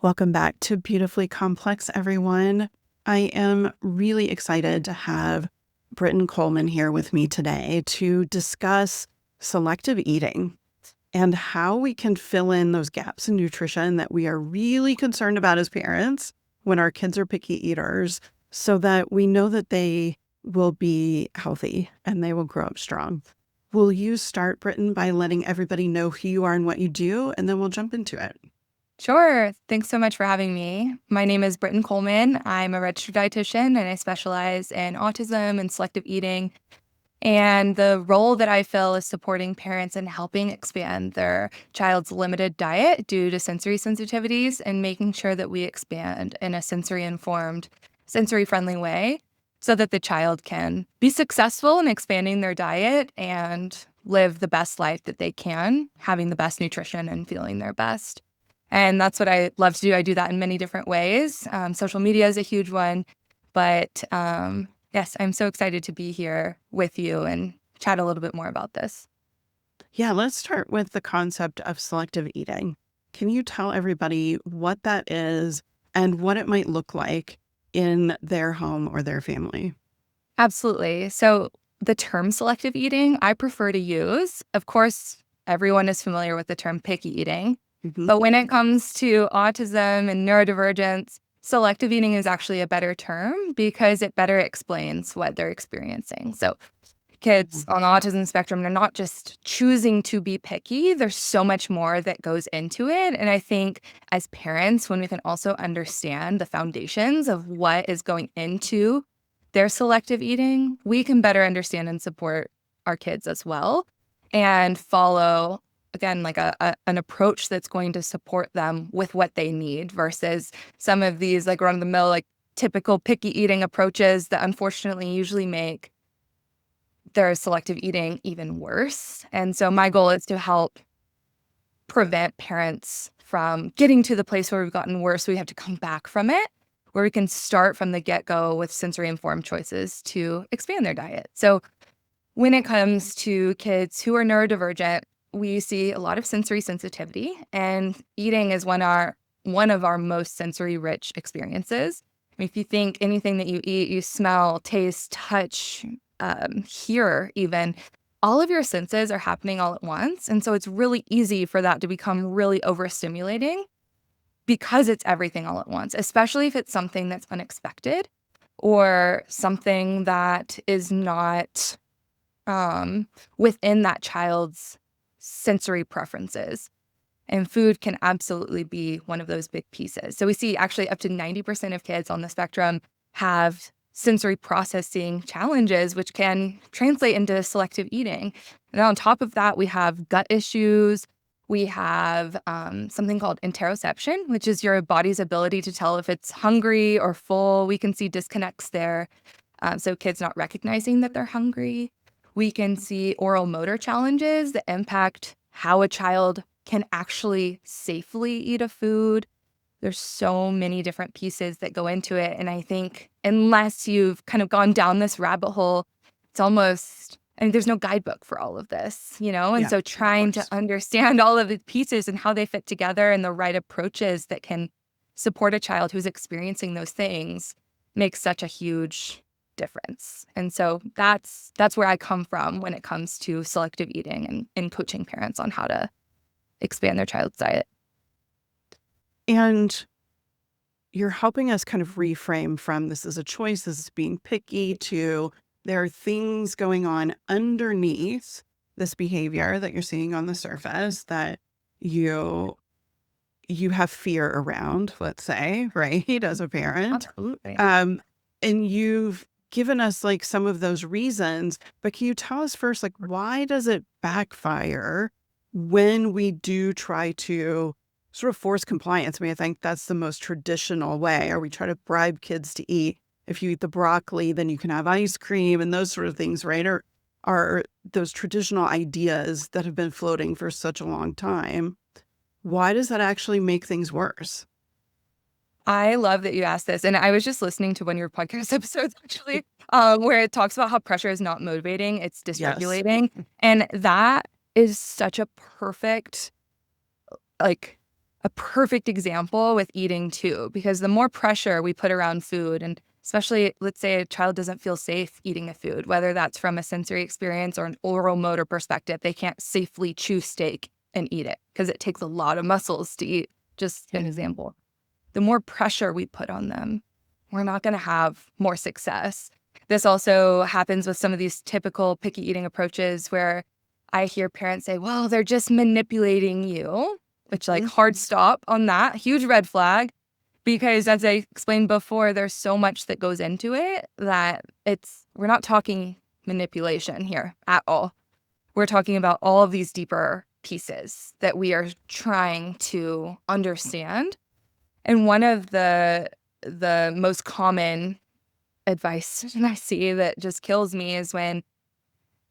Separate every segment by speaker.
Speaker 1: Welcome back to Beautifully Complex, everyone. I am really excited to have Brittyn Coleman here with me today to discuss selective eating and how we can fill in those gaps in nutrition that we are really concerned about as parents when our kids are picky eaters, so that we know that they will be healthy and they will grow up strong. Will you start, Brittyn, by letting everybody know who you are and what you do, and then we'll jump into it?
Speaker 2: Sure. Thanks so much for having me. My name is Brittyn Coleman. I'm a registered dietitian and I specialize in autism and selective eating. And the role that I fill is supporting parents in helping expand their child's limited diet due to sensory sensitivities and making sure that we expand in a sensory-informed, sensory-friendly way so that the child can be successful in expanding their diet and live the best life that they can, having the best nutrition and feeling their best. And that's what I love to do. I do that in many different ways. Social media is a huge one. But yes, I'm so excited to be here with you and chat a little bit more about this.
Speaker 1: Yeah, let's start with the concept of selective eating. Can you tell everybody what that is and what it might look like in their home or their family?
Speaker 2: Absolutely. So the term selective eating, I prefer to use. Of course, everyone is familiar with the term picky eating.
Speaker 1: Mhm.
Speaker 2: But when it comes to autism and neurodivergence, selective eating is actually a better term because it better explains what they're experiencing. So kids on the autism spectrum are not just choosing to be picky. There's so much more that goes into it. And I think as parents, when we can also understand the foundations of what is going into their selective eating, we can better understand and support our kids as well and follow, again, like an approach that's going to support them with what they need versus some of these like run-of-the-mill, like typical picky eating approaches that unfortunately usually make their selective eating even worse. And so my goal is to help prevent parents from getting to the place where we've gotten worse, so we have to come back from it, where we can start from the get-go with sensory-informed choices to expand their diet. So when it comes to kids who are neurodivergent, we see a lot of sensory sensitivity, and eating is one of our most sensory-rich experiences. I mean, if you think anything that you eat, you smell, taste, touch, hear even, all of your senses are happening all at once. And so it's really easy for that to become really overstimulating because it's everything all at once, especially if it's something that's unexpected or something that is not within that child's sensory preferences. And food can absolutely be one of those big pieces. So we see actually up to 90% of kids on the spectrum have sensory processing challenges, which can translate into selective eating. And on top of that, we have gut issues. We have something called interoception, which is your body's ability to tell if it's hungry or full. We can see disconnects there. So kids not recognizing that they're hungry. We can see oral motor challenges that impact how a child can actually safely eat a food. There's so many different pieces that go into it. And I think unless you've kind of gone down this rabbit hole, it's almost, I mean, there's no guidebook for all of this, you know? And
Speaker 1: Yeah,
Speaker 2: so
Speaker 1: of
Speaker 2: trying to
Speaker 1: course.
Speaker 2: understand all of the pieces and how they fit together and the right approaches that can support a child who's experiencing those things makes such a huge difference. And so that's where I come from when it comes to selective eating and coaching parents on how to expand their child's diet.
Speaker 1: And you're helping us kind of reframe from this is a choice, this is being picky, to there are things going on underneath this behavior that you're seeing on the surface that you have fear around, let's say, right, as a parent.
Speaker 2: Absolutely.
Speaker 1: And you've given us like some of those reasons, but can you tell us first, like, why does it backfire when we do try to sort of force compliance? I mean, I think that's the most traditional way, or we try to bribe kids to eat. If you eat the broccoli, then you can have ice cream and those sort of things, right? Or are those traditional ideas that have been floating for such a long time. Why does that actually make things worse?
Speaker 2: I love that you asked this. And I was just listening to one of your podcast episodes, actually, where it talks about how pressure is not motivating, it's
Speaker 1: Yes.
Speaker 2: dysregulating. And that is such a perfect, like, a perfect example with eating too, because the more pressure we put around food, and especially let's say a child doesn't feel safe eating a food, whether that's from a sensory experience or an oral motor perspective, they can't safely chew steak and eat it because it takes a lot of muscles to eat, just an example. The more pressure we put on them, we're not going to have more success. This also happens with some of these typical picky eating approaches where I hear parents say, well, they're just manipulating you, which like hard stop on that, huge red flag. Because as I explained before, there's so much that goes into it that we're not talking manipulation here at all. We're talking about all of these deeper pieces that we are trying to understand. And one of the most common advice I see that just kills me is when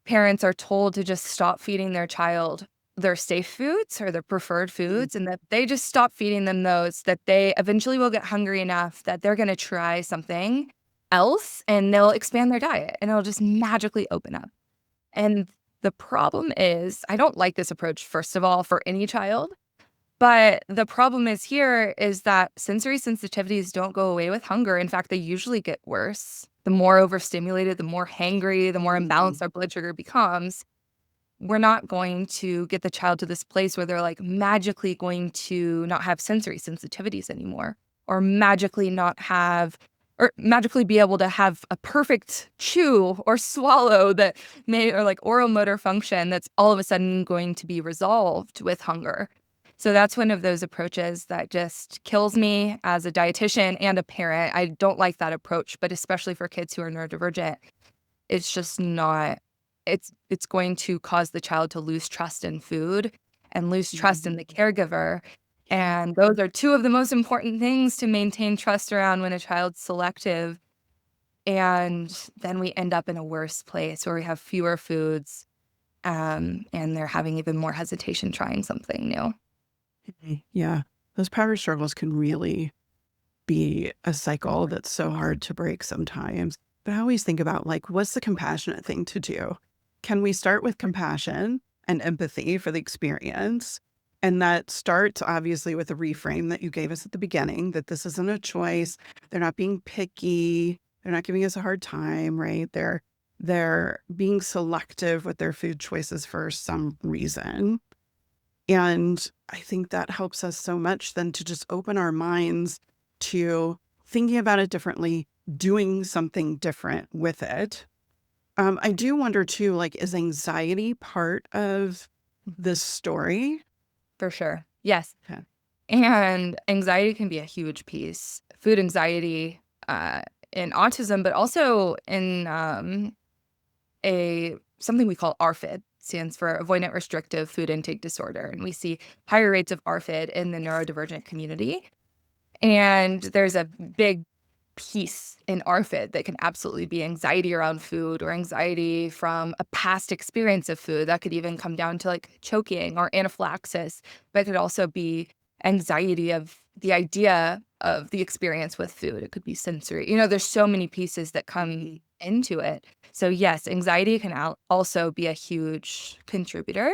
Speaker 2: parents are told to just stop feeding their child their safe foods or their preferred foods, and that they just stop feeding them those, that they eventually will get hungry enough that they're going to try something else and they'll expand their diet and it'll just magically open up. And the problem is, I don't like this approach, first of all, for any child. But the problem is that sensory sensitivities don't go away with hunger. In fact, they usually get worse. The more overstimulated, the more hangry, the more imbalanced our blood sugar becomes. We're not going to get the child to this place where they're like magically going to not have sensory sensitivities anymore, or magically be able to have a perfect chew or swallow or like oral motor function that's all of a sudden going to be resolved with hunger. So that's one of those approaches that just kills me as a dietitian and a parent. I don't like that approach, but especially for kids who are neurodivergent, it's just not, it's going to cause the child to lose trust in food and lose trust in the caregiver. And those are two of the most important things to maintain trust around when a child's selective. And then we end up in a worse place where we have fewer foods, and they're having even more hesitation trying something new.
Speaker 1: Yeah, those power struggles can really be a cycle that's so hard to break sometimes. But I always think about like, what's the compassionate thing to do? Can we start with compassion and empathy for the experience? And that starts obviously with a reframe that you gave us at the beginning, that this isn't a choice. They're not being picky. They're not giving us a hard time, right? They're being selective with their food choices for some reason. And I think that helps us so much then to just open our minds to thinking about it differently, doing something different with it. I do wonder too, like, is anxiety part of this story?
Speaker 2: For sure. Yes.
Speaker 1: Okay.
Speaker 2: And anxiety can be a huge piece. Food anxiety in autism, but also in something we call ARFID, stands for avoidant restrictive food intake disorder. And we see higher rates of ARFID in the neurodivergent community. And there's a big piece in ARFID that can absolutely be anxiety around food or anxiety from a past experience of food. That could even come down to like choking or anaphylaxis, but it could also be anxiety of the idea of the experience with food. It could be sensory. There's so many pieces that come into it. So yes, anxiety can also be a huge contributor.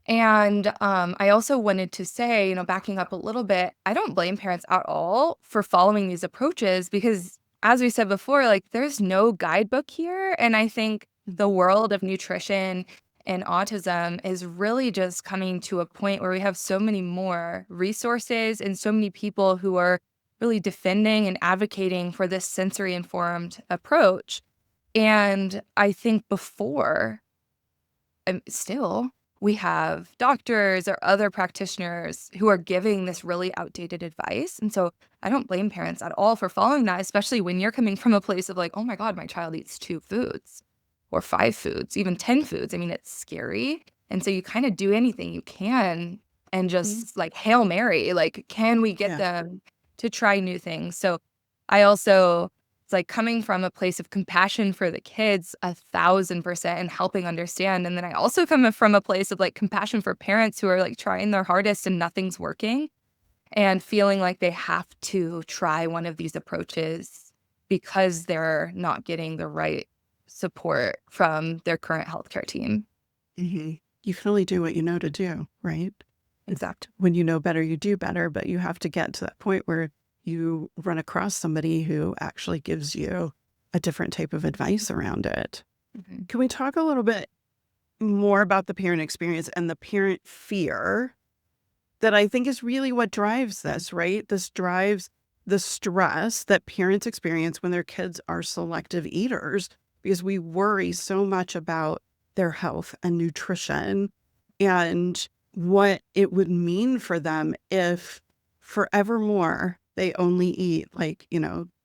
Speaker 2: And I also wanted to say, backing up a little bit, I don't blame parents at all for following these approaches because, as we said before, like there's no guidebook here. And I think the world of nutrition and autism is really just coming to a point where we have so many more resources and so many people who are really defending and advocating for this sensory-informed approach. And I think still, we have doctors or other practitioners who are giving this really outdated advice. And so I don't blame parents at all for following that, especially when you're coming from a place of like, oh my God, my child eats 2 foods or 5 foods, even 10 foods. I mean, it's scary. And so you kind of do anything you can and just like Hail Mary, like, can we get them to try new things? So it's like coming from a place of compassion for the kids 1,000% and helping understand. And then I also come from a place of like compassion for parents who are like trying their hardest and nothing's working and feeling like they have to try one of these approaches because they're not getting the right support from their current healthcare team.
Speaker 1: You can only do what you know to do, right?
Speaker 2: Exactly.
Speaker 1: When you know better, you do better, but you have to get to that point where you run across somebody who actually gives you a different type of advice around it.
Speaker 2: Mhm.
Speaker 1: Can we talk a little bit more about the parent experience and the parent fear that I think is really what drives this, right? This drives the stress that parents experience when their kids are selective eaters because we worry so much about their health and nutrition and what it would mean for them if forevermore they only eat like,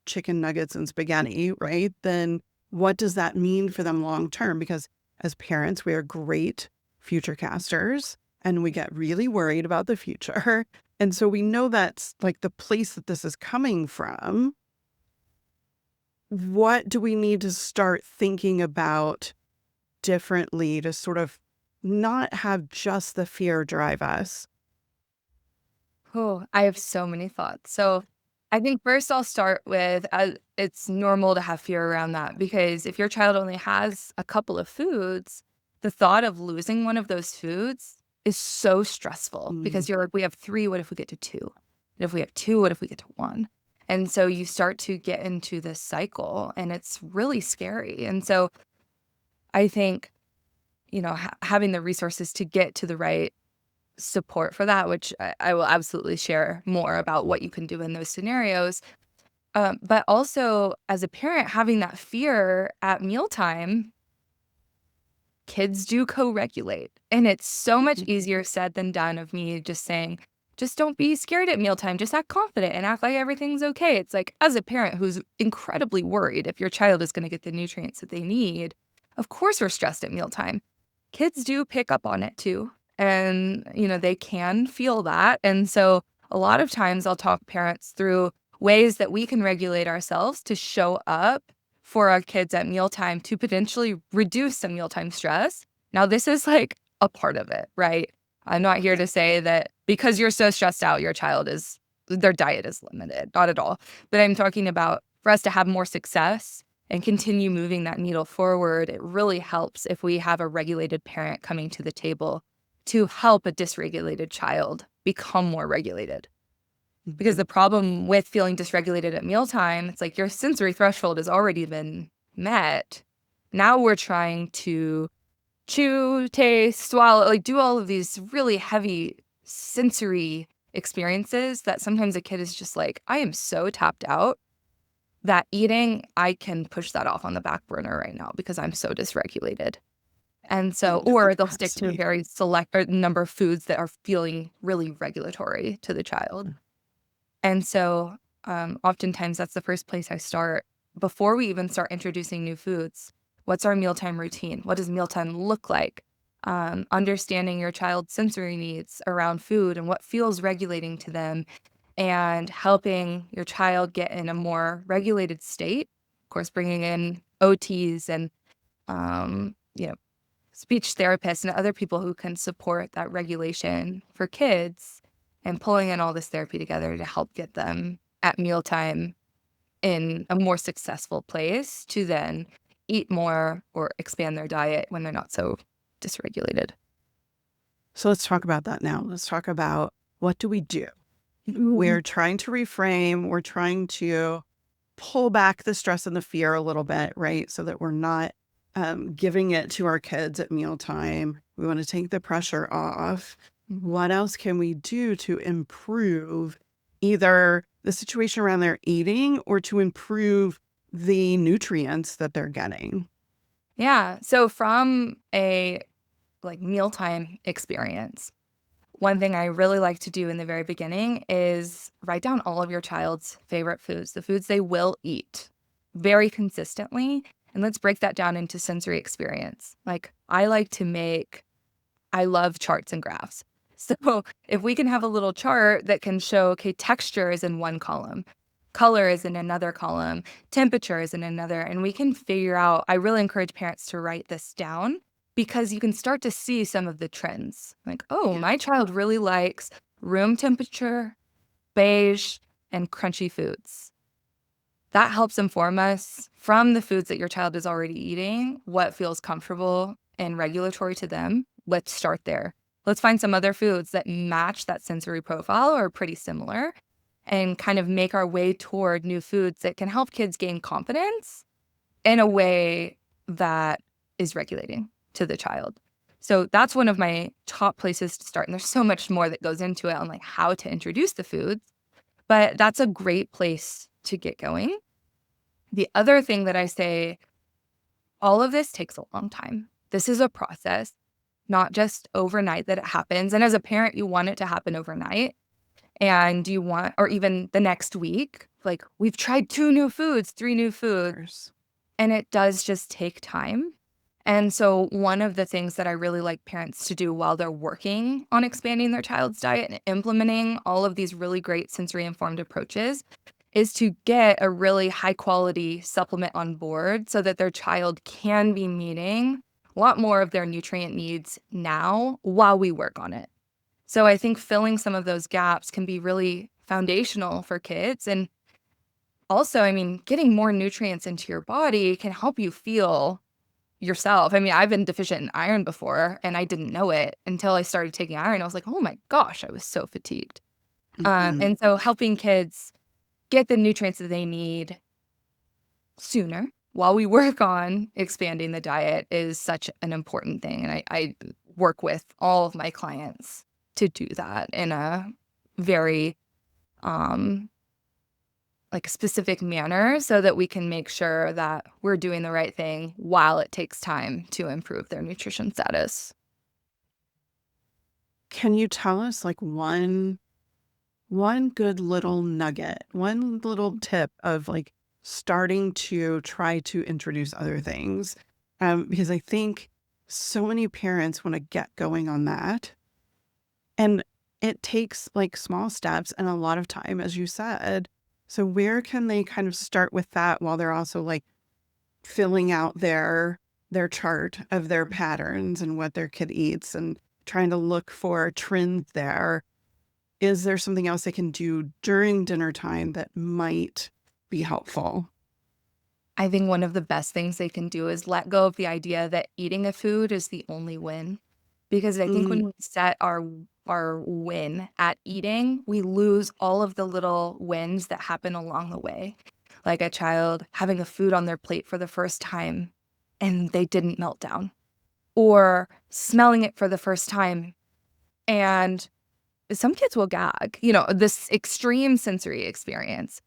Speaker 1: chicken nuggets and spaghetti, right? Then what does that mean for them long term? Because as parents, we are great future casters and we get really worried about the future. And so we know that's like the place that this is coming from. What do we need to start thinking about differently to sort of not have just the fear drive us?
Speaker 2: Oh, I have so many thoughts. So I think first I'll start with it's normal to have fear around that because if your child only has a couple of foods, the thought of losing one of those foods is so stressful
Speaker 1: Mm.
Speaker 2: because you're like, we have three, what if we get to two? And if we have two, what if we get to one? And so you start to get into this cycle and it's really scary. And so I think, having the resources to get to the right support for that, which I will absolutely share more about what you can do in those scenarios. But also, as a parent, having that fear at mealtime, kids do co regulate. And it's so much
Speaker 1: Mhm.
Speaker 2: easier said than done of me just saying, just don't be scared at mealtime. Just act confident and act like everything's okay. It's like, as a parent who's incredibly worried if your child is going to get the nutrients that they need, of course we're stressed at mealtime. Kids do pick up on it too. And, they can feel that. And so a lot of times I'll talk parents through ways that we can regulate ourselves to show up for our kids at mealtime to potentially reduce some mealtime stress. Now, this is like a part of it, right? I'm not here
Speaker 1: Yeah.
Speaker 2: to say that because you're so stressed out, their diet is limited, not at all. But I'm talking about for us to have more success and continue moving that needle forward, it really helps if we have a regulated parent coming to the table to help a dysregulated child become more regulated. Because
Speaker 1: Mhm.
Speaker 2: the problem with feeling dysregulated at mealtime, it's like your sensory threshold has already been met. Now we're trying to chew, taste, swallow, like do all of these really heavy sensory experiences that sometimes a kid is just like, I am so tapped out that eating, I can push that off on the back burner right now because I'm so dysregulated. And so, or they'll stick to a
Speaker 1: Absolutely.
Speaker 2: very select number of foods that are feeling really regulatory to the child. And so, oftentimes that's the first place I start before we even start introducing new foods. What's our mealtime routine? What does mealtime look like? Understanding your child's sensory needs around food and what feels regulating to them, and helping your child get in a more regulated state. Of course, bringing in OTs and um, you know speech therapists and other people who can support that regulation for kids and pulling in all this therapy together to help get them at mealtime in a more successful place to then eat more or expand their diet when they're not so dysregulated.
Speaker 1: So let's talk about that now. Let's talk about what do we do?
Speaker 2: Mhm.
Speaker 1: We're trying to reframe, we're trying to pull back the stress and the fear a little bit, right? So that we're not giving it to our kids at mealtime. We want to take the pressure off. What else can we do to improve either the situation around their eating or to improve the nutrients that they're getting?
Speaker 2: Yeah. So from a mealtime experience, one thing I really like to do in the very beginning is write down all of your child's favorite foods, the foods they will eat very consistently. And let's break that down into sensory experience. Like, I love charts and graphs. So if we can have a little chart that can show, okay, texture is in one column, color is in another column, temperature is in another, and we can figure out, I really encourage parents to write this down because you can start to see some of the trends. Like, oh,
Speaker 1: Yeah.
Speaker 2: my child really likes room temperature, beige, and crunchy foods. That helps inform us from the foods that your child is already eating, what feels comfortable and regulatory to them. Let's start there. let's find some other foods that match that sensory profile or are pretty similar and kind of make our way toward new foods that can help kids gain confidence in a way that is regulating to the child. So that's one of my top places to start. And there's so much more that goes into it on like how to introduce the foods, but that's a great place to get going. The other thing that I say, all of this takes a long time. This is a process, not just overnight that it happens. And as a parent, you want it to happen overnight. And you want, or even the next week, like we've tried 2 new foods, 3 new foods, and it does just take time. And so one of the things that I really like parents to do while they're working on expanding their child's diet and implementing all of these really great sensory-informed approaches is to get a really high-quality supplement on board so that their child can be meeting a lot more of their nutrient needs now while we work on it. So I think filling some of those gaps can be really foundational for kids. And also, I mean, getting more nutrients into your body can help you feel yourself. I mean, I've been deficient in iron before and I didn't know it until I started taking iron. I was like, oh my gosh, I was so fatigued. And so helping kids get the nutrients that they need sooner while we work on expanding the diet is such an important thing. And I work with all of my clients to do that in a very like a specific manner so that we can make sure that we're doing the right thing while it takes time to improve their nutrition status.
Speaker 1: Can you tell us like one good little nugget, one little tip of like starting to try to introduce other things? Because I think so many parents want to get going on that. And it takes like small steps and a lot of time, as you said. So where can they kind of start with that while they're also like filling out their chart of their patterns and what their kid eats and trying to look for trends there? Is there something else they can do during dinner time that might be helpful?
Speaker 2: I think one of the best things they can do is let go of the idea that eating a food is the only win. Because I think when we set our win at eating, we lose all of the little wins that happen along the way. Like a child having a food on their plate for the first time and they didn't melt down, or smelling it for the first time and some kids will gag, this extreme sensory experience.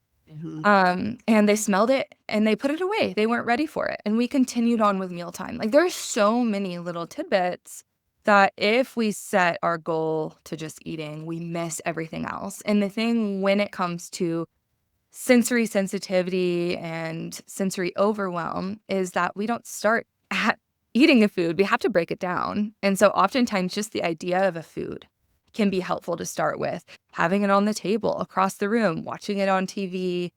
Speaker 2: And they smelled it and they put it away. They weren't ready for it. And we continued on with mealtime. Like there are so many little tidbits that if we set our goal to just eating, we miss everything else. And the thing when it comes to sensory sensitivity and sensory overwhelm is that we don't start at eating a food. We have to break it down. And so oftentimes just the idea of a food can be helpful to start with. Having it on the table across the room, watching it on TV,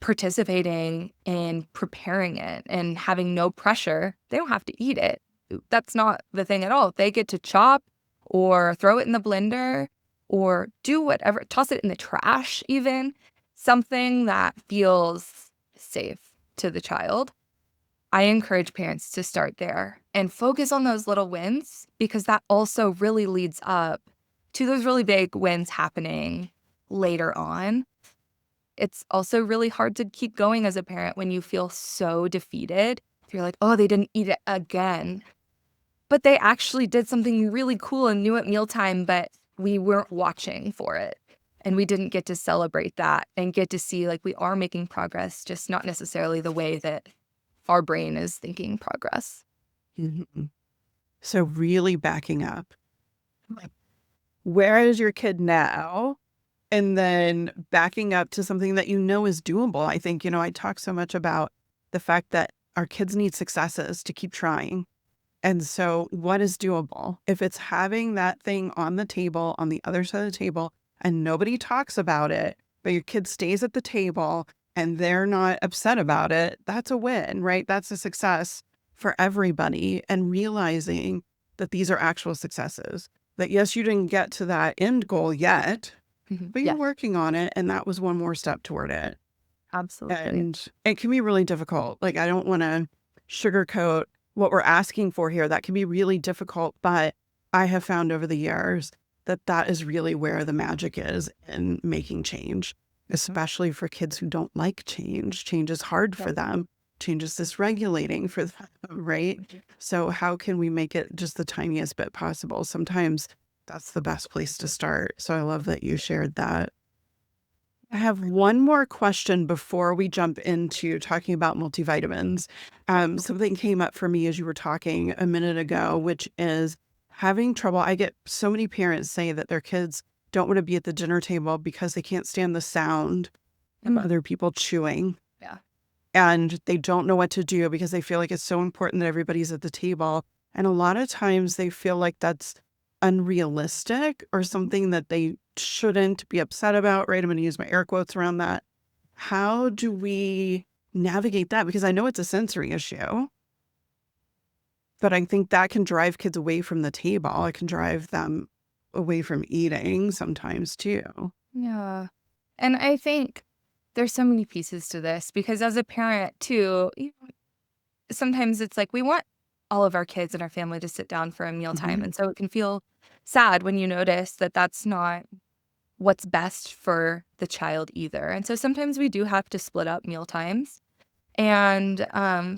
Speaker 2: participating in preparing it and having no pressure. They don't have to eat it. That's not the thing at all. They get to chop or throw it in the blender or do whatever, toss it in the trash even, something that feels safe to the child. I encourage parents to start there and focus on those little wins because that also really leads up to those really big wins happening later on. It's also really hard to keep going as a parent when you feel so defeated. You're like, oh, they didn't eat it again. But they actually did something really cool and new at mealtime, but we weren't watching for it. And we didn't get to celebrate that and get to see like we are making progress, just not necessarily the way that our brain is thinking progress.
Speaker 1: So really backing up, like, where is your kid now? And then backing up to something that is doable. I think, I talk so much about the fact that our kids need successes to keep trying. And so what is doable? If it's having that thing on the table, on the other side of the table, and nobody talks about it, but your kid stays at the table and they're not upset about it, that's a win, right? That's a success for everybody. And realizing that these are actual successes, that yes, you didn't get to that end goal yet, but you're working on it. And that was one more step toward it.
Speaker 2: Absolutely.
Speaker 1: And it can be really difficult. Like, I don't want to sugarcoat what we're asking for here. That can be really difficult, but I have found over the years that that is really where the magic is in making change, especially for kids who don't like change. Change is hard for them. Change is dysregulating for them, right? So how can we make it just the tiniest bit possible? Sometimes that's the best place to start. So I love that you shared that. I have one more question before we jump into talking about multivitamins. Something came up for me as you were talking a minute ago, which is having trouble. I get so many parents say that their kids don't want to be at the dinner table because they can't stand the sound of other people chewing.
Speaker 2: Yeah.
Speaker 1: And they don't know what to do because they feel like it's so important that everybody's at the table. And a lot of times they feel like that's unrealistic or something that they shouldn't be upset about, right? I'm going to use my air quotes around that. How do we navigate that? Because I know it's a sensory issue, but I think that can drive kids away from the table. It can drive them away from eating sometimes too.
Speaker 2: Yeah. And I think there's so many pieces to this because as a parent too, sometimes it's like we want all of our kids and our family to sit down for a mealtime.
Speaker 1: Mm-hmm.
Speaker 2: And so it can feel sad when you notice that that's not what's best for the child either. And so sometimes we do have to split up meal times and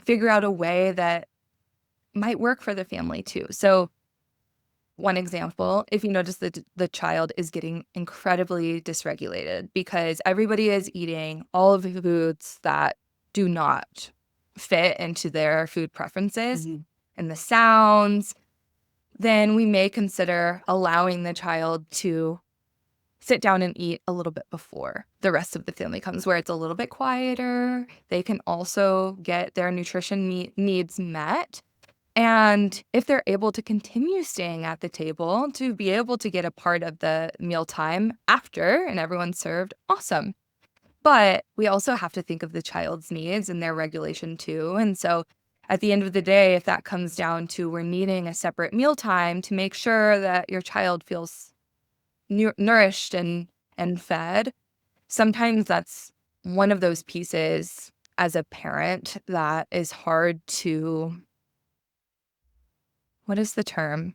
Speaker 2: figure out a way that might work for the family too. So one example, if you notice that the child is getting incredibly dysregulated because everybody is eating all of the foods that do not fit into their food preferences and the sounds, then we may consider allowing the child to sit down and eat a little bit before the rest of the family comes, where it's a little bit quieter. They can also get their nutrition needs met. And if they're able to continue staying at the table to be able to get a part of the mealtime after and everyone's served, awesome. But we also have to think of the child's needs and their regulation too. And so at the end of the day, if that comes down to we're needing a separate mealtime to make sure that your child feels nourished and fed, sometimes that's one of those pieces as a parent that is hard to, what is the term?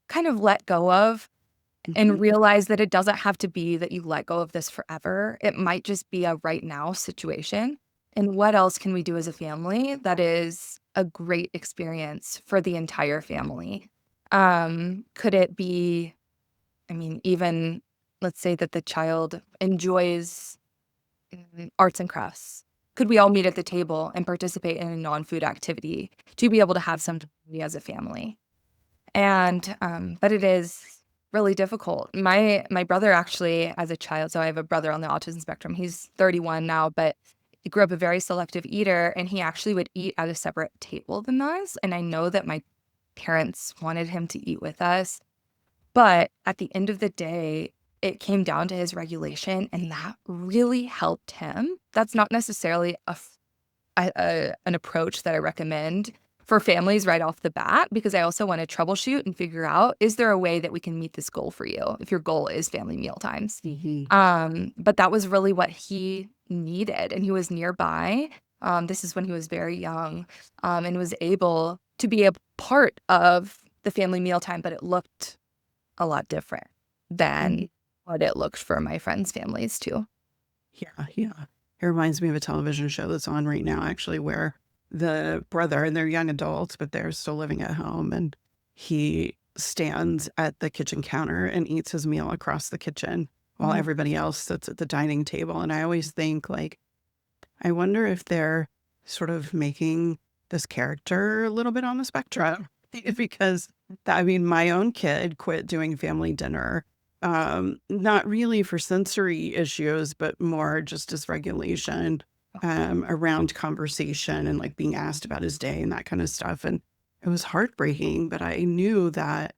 Speaker 2: Kind of let go of and realize that it doesn't have to be that you let go of this forever. It might just be a right now situation. And what else can we do as a family that is a great experience for the entire family? Could it be, even let's say that the child enjoys arts and crafts. Could we all meet at the table and participate in a non-food activity to be able to have some time as a family? And but it is really difficult. My brother actually, as a child, so I have a brother on the autism spectrum. He's 31 now, but he grew up a very selective eater, and he actually would eat at a separate table than us. And I know that my parents wanted him to eat with us, but at the end of the day, it came down to his regulation, and that really helped him. That's not necessarily an approach that I recommend for families right off the bat, because I also want to troubleshoot and figure out, is there a way that we can meet this goal for you if your goal is family meal times? But that was really what he needed, and he was nearby. This is when he was very young, and was able to be a part of the family mealtime, but it looked a lot different than what it looked for my friends' families too.
Speaker 1: Yeah. It reminds me of a television show that's on right now, actually, where the brother, and they're young adults, but they're still living at home, and he stands at the kitchen counter and eats his meal across the kitchen while everybody else sits at the dining table. And I always think, like, I wonder if they're sort of making this character a little bit on the spectrum, because my own kid quit doing family dinner, not really for sensory issues, but more just dysregulation around conversation and like being asked about his day and that kind of stuff. And it was heartbreaking, but I knew that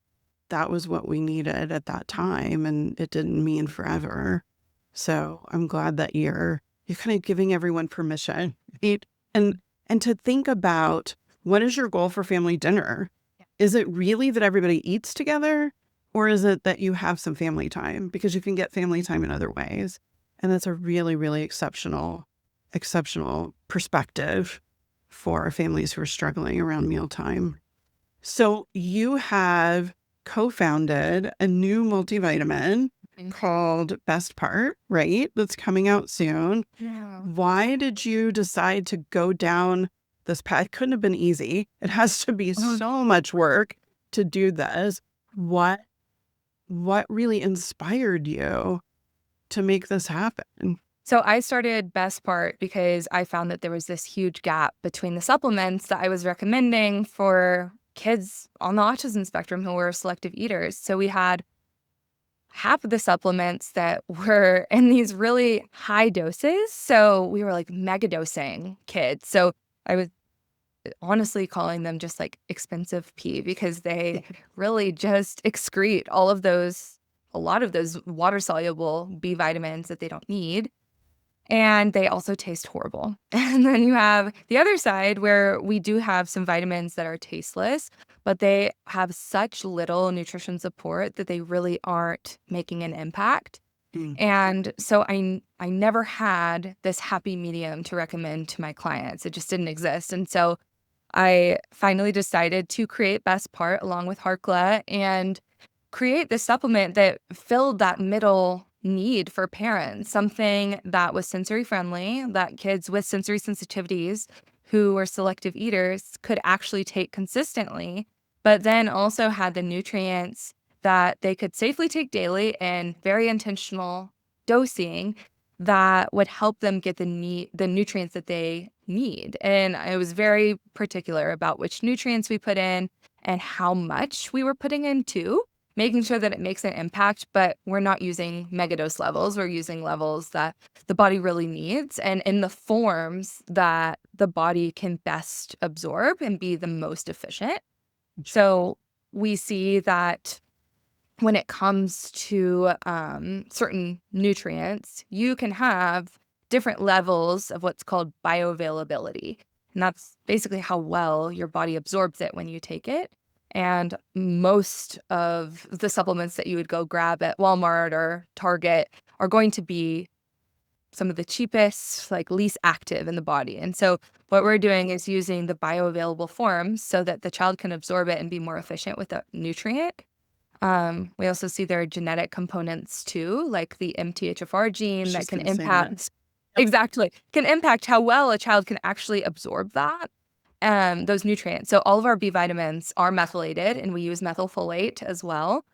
Speaker 1: that was what we needed at that time, and it didn't mean forever. So I'm glad that you're kind of giving everyone permission, right? And to think about, what is your goal for family dinner? Is it really that everybody eats together, or is it that you have some family time? Because you can get family time in other ways. And that's a really, really exceptional perspective for families who are struggling around mealtime. So you have co-founded a new multivitamin called Best Part, right? That's coming out soon.
Speaker 2: Yeah.
Speaker 1: Why did you decide to go down this path? It couldn't have been easy. It has to be so much work to do this. What really inspired you to make this happen?
Speaker 2: So I started Best Part because I found that there was this huge gap between the supplements that I was recommending for kids on the autism spectrum who were selective eaters. So we had half of the supplements that were in these really high doses. So we were like mega dosing kids. So I was honestly calling them just like expensive pee because they really just excrete a lot of those water soluble B vitamins that they don't need. And they also taste horrible. And then you have the other side where we do have some vitamins that are tasteless, but they have such little nutrition support that they really aren't making an impact. And so I never had this happy medium to recommend to my clients. It just didn't exist. And so I finally decided to create Best Part along with Harkla and create this supplement that filled that middle need for parents, something that was sensory friendly, that kids with sensory sensitivities who were selective eaters could actually take consistently, but then also had the nutrients that they could safely take daily in very intentional dosing that would help them get the nutrients that they need. And I was very particular about which nutrients we put in and how much we were putting in too, making sure that it makes an impact, but we're not using megadose levels. We're using levels that the body really needs and in the forms that the body can best absorb and be the most efficient. So we see that when it comes to certain nutrients, you can have different levels of what's called bioavailability. And that's basically how well your body absorbs it when you take it. And most of the supplements that you would go grab at Walmart or Target are going to be some of the cheapest, like least active in the body. And so what we're doing is using the bioavailable forms so that the child can absorb it and be more efficient with the nutrient. We also see there are genetic components too, like the MTHFR gene that can impact can impact how well a child can actually absorb those nutrients. So all of our B vitamins are methylated, and we use methylfolate as well.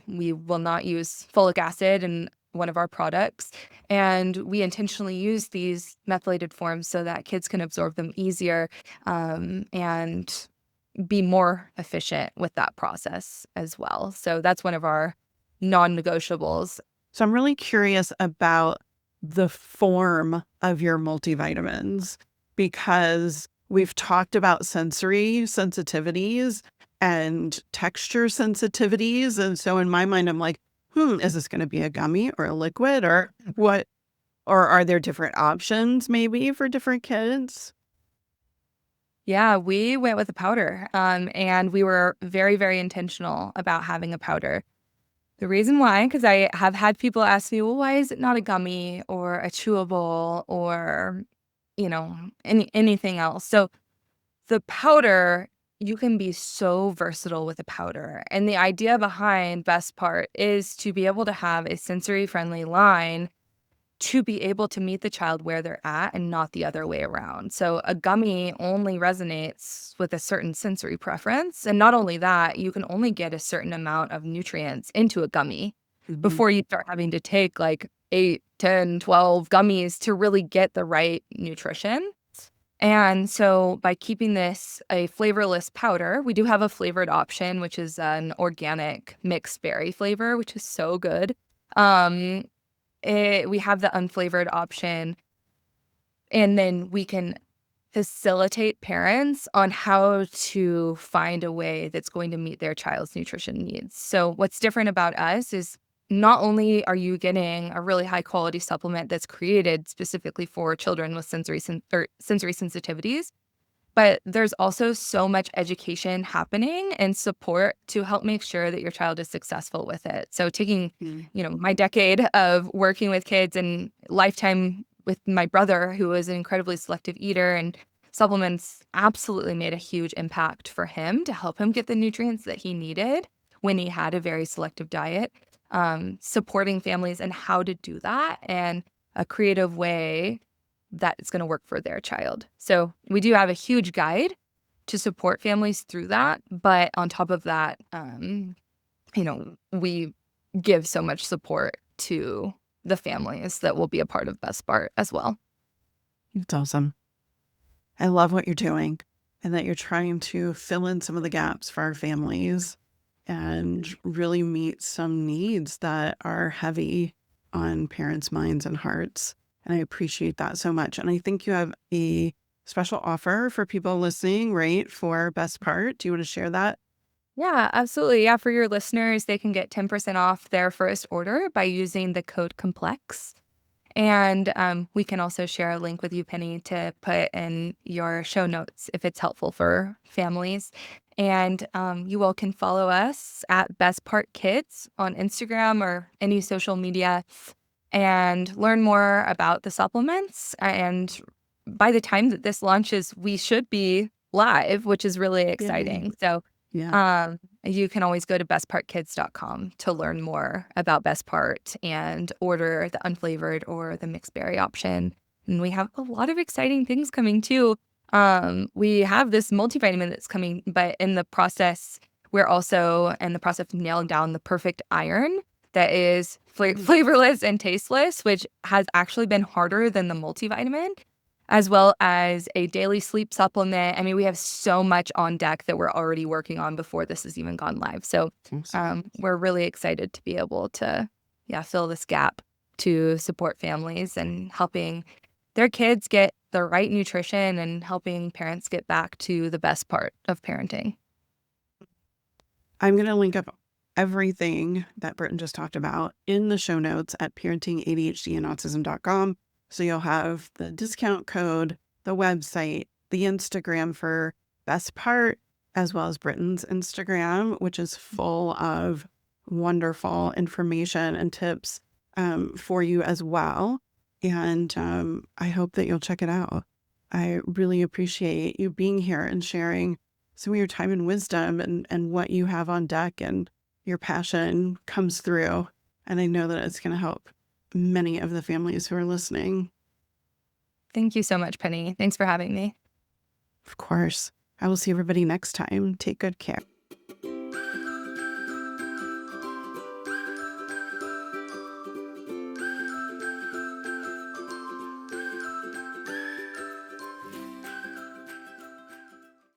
Speaker 2: We will not use folic acid in one of our products, and we intentionally use these methylated forms so that kids can absorb them easier and be more efficient with that process as well. So that's one of our non-negotiables.
Speaker 1: So I'm really curious about the form of your multivitamins because we've talked about sensory sensitivities and texture sensitivities. And so in my mind, I'm like, is this going to be a gummy or a liquid or what? Or are there different options maybe for different kids?
Speaker 2: Yeah, we went with a powder, and we were very, very intentional about having a powder. The reason why, because I have had people ask me, well, why is it not a gummy or a chewable or, anything else? So the powder, you can be so versatile with a powder. And the idea behind Best Part is to be able to have a sensory-friendly line to be able to meet the child where they're at and not the other way around. So a gummy only resonates with a certain sensory preference. And not only that, you can only get a certain amount of nutrients into a gummy before you start having to take like 8, 10, 12 gummies to really get the right nutrition. And so by keeping this a flavorless powder, we do have a flavored option, which is an organic mixed berry flavor, which is so good. We have the unflavored option, and then we can facilitate parents on how to find a way that's going to meet their child's nutrition needs. So what's different about us is not only are you getting a really high quality supplement that's created specifically for children with sensory sensitivities, but there's also so much education happening and support to help make sure that your child is successful with it. So taking, my decade of working with kids and lifetime with my brother, who was an incredibly selective eater and supplements absolutely made a huge impact for him to help him get the nutrients that he needed when he had a very selective diet. Supporting families and how to do that and a creative way that it's going to work for their child. So we do have a huge guide to support families through that. But on top of that, we give so much support to the families that will be a part of Best Part as well.
Speaker 1: It's awesome. I love what you're doing and that you're trying to fill in some of the gaps for our families and really meet some needs that are heavy on parents' minds and hearts. And I appreciate that so much. And I think you have a special offer for people listening, right, for Best Part. Do you want to share that?
Speaker 2: Yeah, absolutely. Yeah, for your listeners, they can get 10% off their first order by using the code COMPLEX. And we can also share a link with you, Penny, to put in your show notes if it's helpful for families. And you all can follow us at Best Part Kids on Instagram or any social media and learn more about the supplements. And by the time that this launches, we should be live, which is really exciting.
Speaker 1: Yay.
Speaker 2: So
Speaker 1: Yeah.
Speaker 2: you can always go to bestpartkids.com to learn more about Best Part and order the unflavored or the mixed berry option. And we have a lot of exciting things coming too. We have this multivitamin that's coming, but in the process, we're also in the process of nailing down the perfect iron that is flavorless and tasteless, which has actually been harder than the multivitamin, as well as a daily sleep supplement. I mean, we have so much on deck that we're already working on before this has even gone live. So we're really excited to be able to, fill this gap to support families and helping their kids get the right nutrition and helping parents get back to the best part of parenting.
Speaker 1: I'm going to link up everything that Brittyn just talked about in the show notes at parentingadhdandautism.com. So you'll have the discount code, the website, the Instagram for Best Part, as well as Brittyn's Instagram, which is full of wonderful information and tips for you as well. And I hope that you'll check it out. I really appreciate you being here and sharing some of your time and wisdom and what you have on deck, and your passion comes through. And I know that it's going to help many of the families who are listening.
Speaker 2: Thank you so much, Penny. Thanks for having me.
Speaker 1: Of course. I will see everybody next time. Take good care.